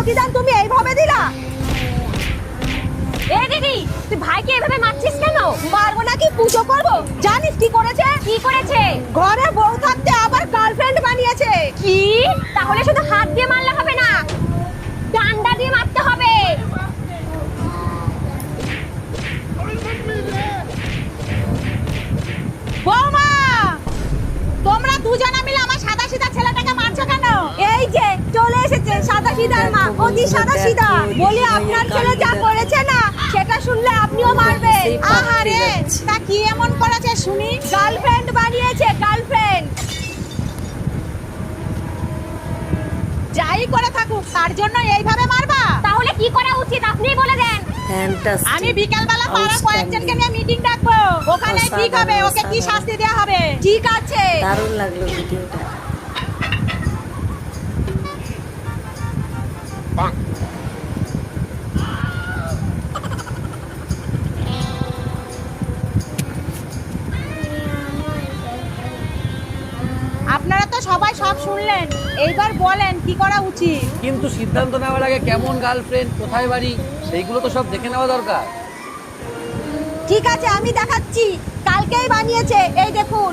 প্রতিদান তুমি এইভাবে দিলা? এ দিদি, তুই ভাইকে এভাবে মারছিস কেন? মারবো নাকি পুজো করবো? জানিস কি করেছে? কি করেছে? ঘরে বউ থাকতে আবার গার্লফ্রেন্ড বানিয়েছে। কি? তাহলে শুধু হাত দিয়ে মারলে হবে না, ডান্ডা দিয়ে মারতে হবে। বৌমা, তোমরা দুজনে মিলে আমার সাদা সিধা ছেলেটাকে মারছো কেন? এই যে চলে এসেছে সাদা সিধার মা, অতি সাদা সিধা। বলি আপনার ছেলে যা করেছে না, সেটা শুনলে আপনিও মারবেন। আহারে, তা কি এমন করেছে শুনি? গার্লফ্রেন্ড বানিয়েছে, গার্লফ্রেন্ড। যাই করে থাকুক, তার জন্য এইভাবে মারবা? তাহলে কি করা উচিত আপনিই বলে দেন। আমি বিকেলবেলা পাড়া কয়েকজনকে নিয়ে মিটিং ডাকবো, ওখানে ঠিক হবে ওকে কি শাস্তি দেওয়া হবে। ঠিক আছে। দারুণ লাগলো ভিডিওটা। আপনারা তো সবাই সব শুনলেন, এইবার বলেন কি করা উচিত। কিন্তু সিদ্ধান্ত নেওয়ার আগে কেমন গার্লফ্রেন্ড, কোথায় বাড়ি, সেইগুলো তো সব দেখে নেওয়া দরকার। ঠিক আছে, আমি দেখাচ্ছি। কালকেই বানিয়েছে, এই দেখুন।